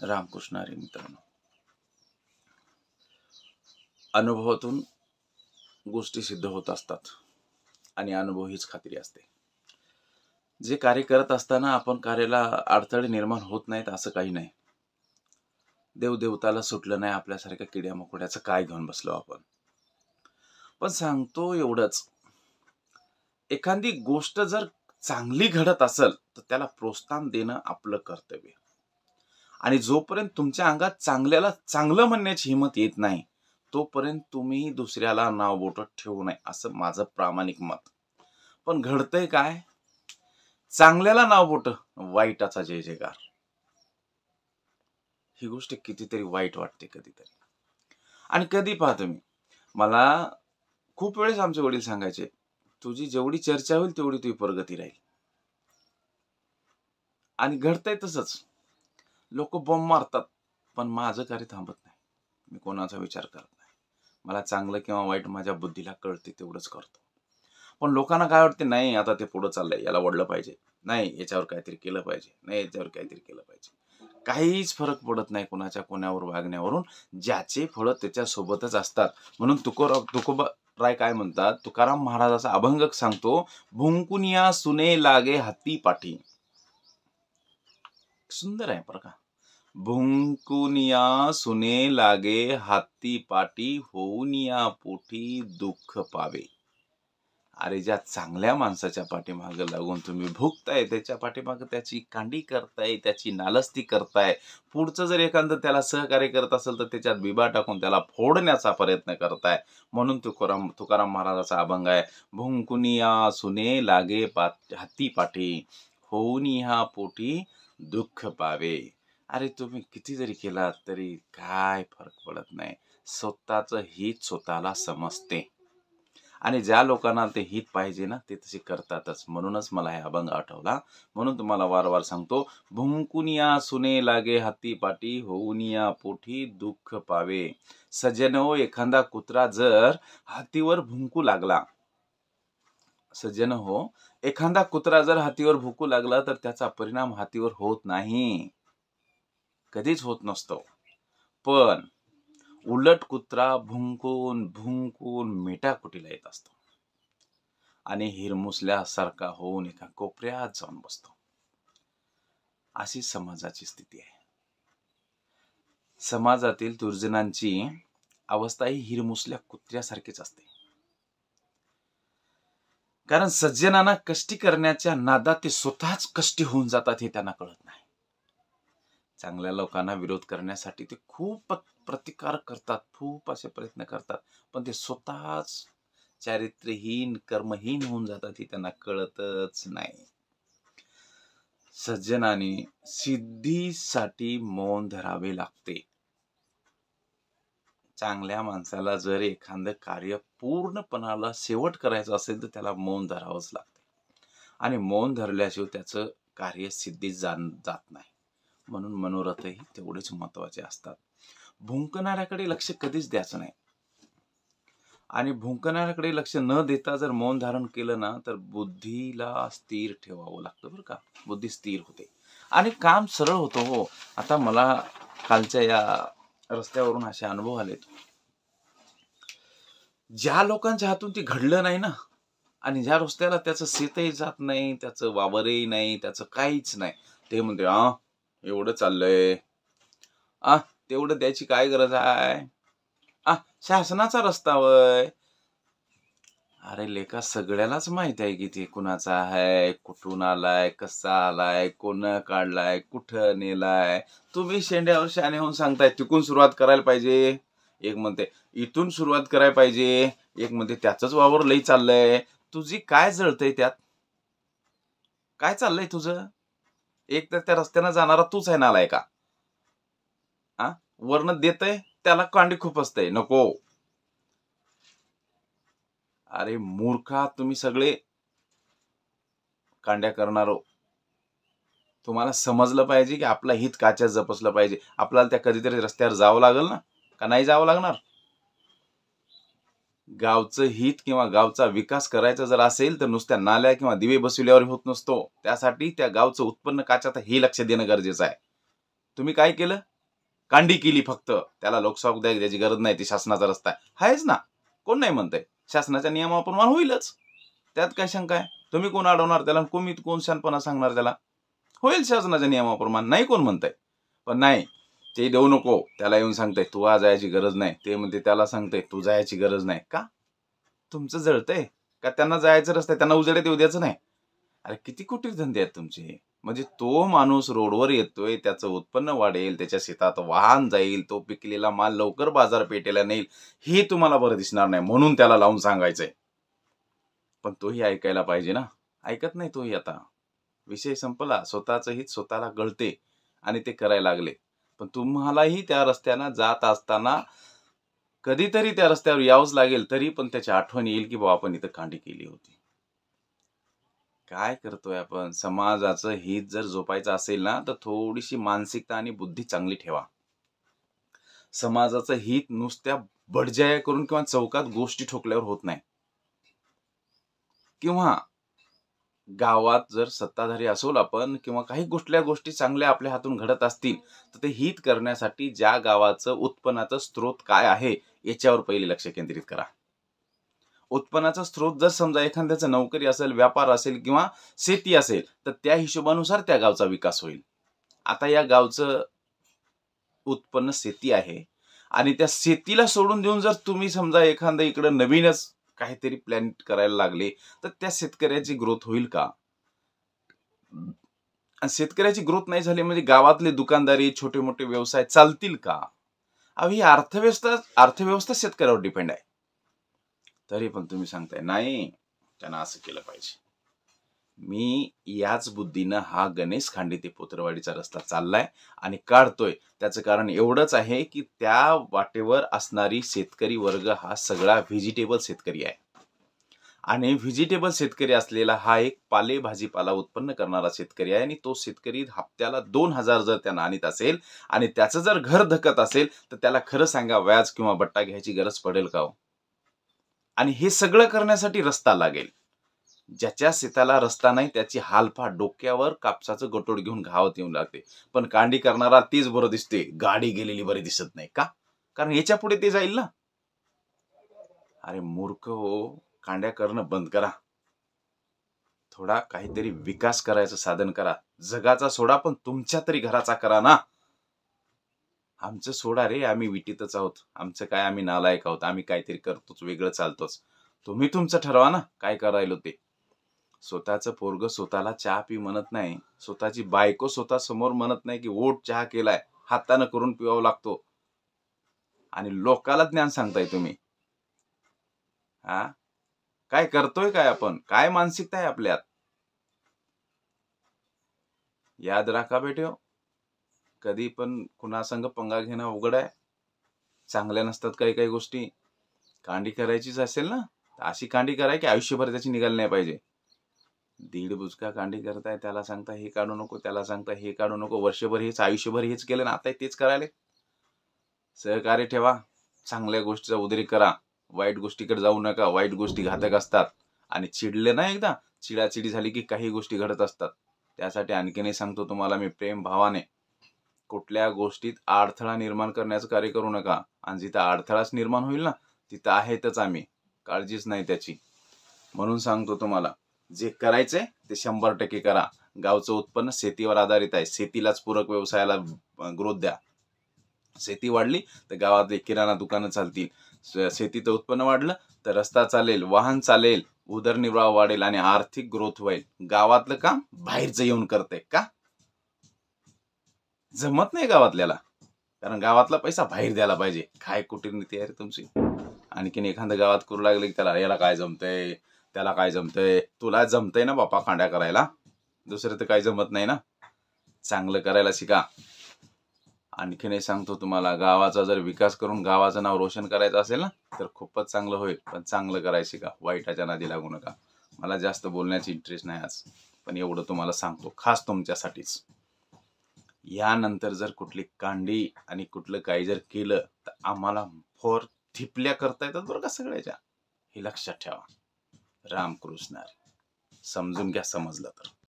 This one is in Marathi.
रामकृष्ण हरी मित्रांनो, अनुभवातून गोष्टी सिद्ध होत असतात आणि अनुभव हीच खात्री असते. जे कार्य करत असताना आपण कार्याला अडथळे निर्माण होत नाहीत असं काही नाही. देवदेवताला सुटलं नाही आपल्यासारख्या किड्या मकोड्याचं काय घेऊन बसलो आपण. पण सांगतो एवढंच, एखादी गोष्ट जर चांगली घडत असेल तर त्याला प्रोत्साहन देणं आपलं कर्तव्य. आणि जोपर्यंत तुमच्या अंगात चांगल्याला चांगलं म्हणण्याची हिंमत येत नाही तोपर्यंत तुम्ही दुसऱ्याला नाव बोटं ठेवू नये असं माझं प्रामाणिक मत. पण घडतंय काय, चांगल्याला नाव बोट, वाईटाचा जय जयकार. ही गोष्ट कितीतरी वाईट वाटते कधीतरी. आणि कधी पाहतो मी, मला खूप वेळेस आमचे वडील सांगायचे, तुझी जेवढी चर्चा होईल तेवढी तुझी प्रगती राहील. आणि घडतंय तसंच. लोक बॉम्ब मारतात पण माझं कार्य थांबत नाही. मी कोणाचा विचार करत नाही. मला चांगलं किंवा वाईट माझ्या बुद्धीला कळते तेवढंच करतो. पण लोकांना काय वाटते, नाही आता ते पुढे चाललंय, याला वळलं पाहिजे, नाही याच्यावर काहीतरी केलं पाहिजे, नाही याच्यावर काहीतरी केलं पाहिजे. काहीच फरक पडत नाही कोणाच्या कोणावर वागण्यावरून. ज्याचे फळ त्याच्या सोबतच असतात. म्हणून तुकोबाराय काय म्हणतात, तुकाराम महाराजाचा अभंग सांगतो, भुंकुनिया सुने लागे हाती पाठी. सुंदर आहे बरं का. भुंकुनिया सुने लागे हाती पाटी, होऊनिया पोटी दुःख पावे. अरे ज्या चांगल्या माणसाच्या पाठीमाग लागून तुम्ही भुगताय, त्याच्या पाठीमाग त्याची कांडी करताय, त्याची नालस्ती करताय, पुढचं जर एखादं त्याला सहकार्य करत असेल तर त्याच्यात बिबा टाकून त्याला फोडण्याचा प्रयत्न करताय. म्हणून तुकाराम महाराजाचा अभंग आहे, भुंकुनिया सुने लागे हाती पाठी, होऊनिया पोटी दुःख पावे. अरे तुम्ही किती जरी केलात तरी काय फरक पडत नाही. स्वतःचं हित स्वतःला समजते. आणि ज्या लोकांना ते हित पाहिजे ना ते तसे करतातच. म्हणूनच मला हे अभंग आठवला. म्हणून तुम्हाला वारंवार सांगतो, भुंकुनिया सुने लागे हाती पाटी, होऊनिया पोटी दुःख पावे. सज्जनो, एखादा कुत्रा जर हातीवर भुंकू लागला, सज्जन हो, एखादा कुत्रा जर हातीवर भुंकू लागला तर त्याचा परिणाम हातीवर होत नाही, कधीच होत नसतो. पण उलट कुत्रा भुंकून भुंकून मेटाकुटीला येत असतो आणि हिरमुसल्यासारखा होऊन एका कोपऱ्यात जाऊन बसतो. अशी समाजाची स्थिती आहे. समाजातील दुर्जनांची अवस्था ही हिरमुसल्या कुत्र्यासारखीच असते. कारण सज्जनांना कष्टी करण्याच्या नादात ते स्वतःच कष्टी होऊन जातात हे त्यांना कळत नाही. चांगल्या लोकांना विरोध करण्यासाठी ते खूप प्रतिकार करतात, खूप असे प्रयत्न करतात, पण ते स्वतःच चारित्र्यहीन कर्महीन होऊन जातात हे त्यांना कळतच नाही. सज्जनाने सिद्धीसाठी मौन धरावे लागते. चांगल्या माणसाला जर एखादं कार्य पूर्णपणाला शेवट करायचं असेल तर त्याला मौन धरावंच लागते. आणि मौन धरल्याशिवाय त्याचं कार्य सिद्धीत जात नाही. म्हणून मनोरथही तेवढेच महत्वाचे असतात. भुंकणाऱ्याकडे लक्ष कधीच द्यायचं नाही. आणि भुंकणाऱ्याकडे लक्ष न देता जर मौन धारण केलं ना तर बुद्धीला स्थिर ठेवावं लागतं बरं का. बुद्धी स्थिर होते आणि काम सरळ होतं. हो, आता मला कालच्या या रस्त्यावरून असे अनुभव आलेत. ज्या लोकांच्या हातून ते घडलं नाही ना, आणि ज्या रस्त्याला त्याचं शेतही जात नाही, त्याचं वावरही नाही, त्याचं काहीच नाही, ते म्हणते एवढं चाललंय, तेवढं द्यायची काय गरज आहे, शासनाचा रस्ता वय. अरे लेका, सगळ्यालाच माहित आहे की ते कुणाचा आहे, कुठून आलाय, कसा आलाय, कोण काढलाय, कुठं नेलाय. तुम्ही शेंड्यावर शाने होऊन सांगताय तिकून सुरुवात करायला पाहिजे. एक म्हणते इथून सुरुवात करायला पाहिजे, एक म्हणते त्याचंच वावर लई चाललंय. तुझी काय जळतंय त्यात? काय चाललंय तुझं? एक तर त्या रस्त्यानं जाणारा तूच आहे नालाय का? वर्ण देतय त्याला कांडी खूप असते, नको. अरे मूर्खा, तुम्ही सगळे कांड्या करणारो. तुम्हाला समजलं पाहिजे की आपला हित काच्या जपसलं पाहिजे. आपल्याला त्या कधीतरी रस्त्यावर जावं लागेल ना, का नाही जावं लागणार? गावचं हित किंवा गावचा विकास करायचा जर असेल तर नुसत्या नाल्या किंवा दिवे बसविल्यावर होत नसतो. त्यासाठी त्या गावचं उत्पन्न काच्यात हे लक्ष देणं गरजेचं आहे. तुम्ही काय केलं? कांडी केली फक्त, त्याला लोकसभा द्यायची गरज नाही, ती शासनाचा रस्ता आहेच ना, कोण नाही म्हणतंय, शासनाच्या नियमाप्रमाणे होईलच, त्यात काय शंका आहे? तुम्ही कोण अडवणार त्याला, कोण शहाणपणा सांगणार त्याला? होईल शासनाच्या नियमाप्रमाणे, नाही कोण म्हणतंय. पण नाही, ते देऊ नको, त्याला येऊन सांगताय तू आज जायची गरज नाही, ते म्हणते त्याला सांगताय तू जायची गरज नाही. का तुमचं जळतंय का? त्यांना जायचं रस्ता, त्यांना उजेडात येऊ द्यायचं नाही? अरे किती कुटीर धंदे आहेत तुमचे. म्हणजे तो माणूस रोडवर येतोय, त्याचं उत्पन्न वाढेल, त्याच्या शेतात वाहन जाईल, तो पिकलेला माल लवकर बाजारपेठेला नेईल, हे तुम्हाला बरं दिसणार नाही, म्हणून त्याला लावून सांगायचंय. पण तोही ऐकायला पाहिजे ना, ऐकत नाही तोही. आता विषय संपला, स्वतःचं हित स्वतःला गळते आणि ते करायला लागले. पण तुम्हालाही त्या रस्त्यानं जात असताना कधीतरी त्या रस्त्यावर यावंच लागेल, तरी पण त्याची आठवण येईल की बाबा आपण इथं कांडी केली होती. काय करतोय आपण? समाजाचं हित जर जोपायचं असेल ना, तर थोडीशी मानसिकता आणि बुद्धी चांगली ठेवा. समाजाचं हित नुसत्या बडजाया करून किंवा चौकात गोष्टी ठोकल्यावर होत नाही. किंवा गावात जर सत्ताधारी असोल आपण, किंवा काही कुठल्या गोष्टी चांगल्या आपल्या हातून घडत असतील, तर ते हित करण्यासाठी ज्या गावाचं उत्पन्नाचा स्रोत काय आहे याच्यावर पहिले लक्ष केंद्रित करा. उत्पन्नाचा स्रोत जर समजा एखाद्याचा नोकरी असेल, व्यापार असेल किंवा शेती असेल, तर त्या हिशोबानुसार त्या गावचा विकास होईल. आता या गावचं उत्पन्न शेती आहे आणि त्या शेतीला सोडून देऊन जर तुम्ही समजा एखादं इकडं नवीनच काहीतरी प्लॅन करायला लागले, तर त्या शेतकऱ्याची ग्रोथ होईल का? आणि शेतकऱ्याची ग्रोथ नाही झाली म्हणजे गावातले दुकानदारी, छोटे मोठे व्यवसाय चालतील का? ही अर्थव्यवस्था शेतकऱ्यावर डिपेंड आहे. तरी पण तुम्ही सांगताय नाही, त्यांना असं केलं पाहिजे. मी याच बुद्धीनं हा गणेश खांडी ते पोतरवाडीचा रस्ता चाललाय आणि काढतोय. त्याचं कारण एवढंच आहे की त्या वाटेवर असणारी शेतकरी वर्ग हा सगळा व्हेजिटेबल शेतकरी आहे. आणि व्हेजिटेबल शेतकरी असलेला हा एक पालेभाजीपाला उत्पन्न करणारा शेतकरी आहे. आणि तो शेतकरी हप्त्याला 2,000 जर त्यानं आणत असेल आणि त्याचं जर घर धकत असेल, तर त्याला खरं सांगा व्याज किंवा बट्टा घ्यायची गरज पडेल का हो? आणि हे सगळं करण्यासाठी रस्ता लागेल. ज्याच्या शेताला रस्ता नाही त्याची हालफा डोक्यावर कापसाचं गटोड घेऊन गावात येऊन लागते. पण कांडी करणारा तीच बरं दिसते, गाडी गेलेली बरी दिसत नाही का? कारण याच्या पुढे ते जाईल ना. अरे मूर्ख हो, कांड्या करणं बंद करा. थोडा काहीतरी विकास करायचं साधन करा. जगाचा सोडा, पण तुमच्या तरी घराचा करा ना. आमचं सोडा रे, आम्ही विटीतच आहोत. आमचं काय, आम्ही नालायक आहोत, आम्ही काहीतरी करतोच, वेगळं चालतोच. तुम्ही तुमचं ठरवा ना काय करायला ते. स्वतःचं पोरग स्वतःला चहा पी म्हणत नाही, स्वतःची बायको स्वतः समोर म्हणत नाही की ओट चहा केलाय, हातानं करून पिवावा लागतो, आणि लोकाला ज्ञान सांगताय तुम्ही. काय करतोय काय आपण? काय मानसिकता आहे आपल्यात? याद राखा बेटे, कधी पण कुणासंग पंगा घेणं अवघड आहे. चांगल्या नसतात काही काही गोष्टी. कांडी करायचीच असेल ना, अशी कांडी कराय की आयुष्यभर त्याची निघाली नाही पाहिजे. दीड बुचका कांडी करताय, त्याला सांगता हे काढू नको, त्याला सांगता हे काढू नको, वर्षभर हेच, आयुष्यभर हेच केलं ना, आता तेच करायला. सहकार्य ठेवा, चांगल्या गोष्टीचा उदरी करा, वाईट गोष्टीकडे जाऊ नका. वाईट गोष्टी घातक असतात. आणि चिडले ना एकदा, चिडाचिडी झाली की काही गोष्टी घडत असतात. त्यासाठी आणखीनही सांगतो तुम्हाला मी, प्रेम भावाने कुठल्या गोष्टीत अडथळा निर्माण करण्याचं कार्य करू नका. आणि जिथं अडथळाच निर्माण होईल ना, तिथं आहेतच आम्ही, काळजीच नाही त्याची. म्हणून सांगतो तुम्हाला, जे करायचंय ते 100% करा. गावचं उत्पन्न शेतीवर आधारित आहे, शेतीलाच पूरक व्यवसायाला ग्रोथ द्या. शेती वाढली तर गावातले किराणा दुकानं चालतील, शेतीचं उत्पन्न वाढलं तर रस्ता चालेल, वाहन चालेल, उदरनिर्वाह वाढेल आणि आर्थिक ग्रोथ होईल. गावातलं काम बाहेरचं येऊन करते का? जमत नाही गावातल्याला, कारण गावातला पैसा बाहेर द्यायला पाहिजे. काय कुटीरनीती आहे रे तुमची. आणखीन एखादं गावात करू लागले की त्याला याला काय जमतंय, त्याला काय जमतंय. तुला जमतंय ना बापा कांड्या करायला, दुसरं तर काही जमत नाही ना. चांगलं करायला शिका. आणखीनही सांगतो तुम्हाला, गावाचा जर विकास करून गावाचं नाव रोशन करायचं असेल ना, तर खूपच चांगलं होईल. पण चांगलं करायला शिका, वाईटाच्या नादी लागू नका. मला जास्त बोलण्याची इंटरेस्ट नाही आज, पण एवढं तुम्हाला सांगतो खास तुमच्यासाठीच. यानंतर जर कुठली कांडी आणि कुठलं काही जर केलं तर आम्हाला फोर थिपल्या करता येतात बरं का सगळ्याच्या, हे लक्षात ठेवा. रामकृष्ण, समजून घ्या समजलं तर.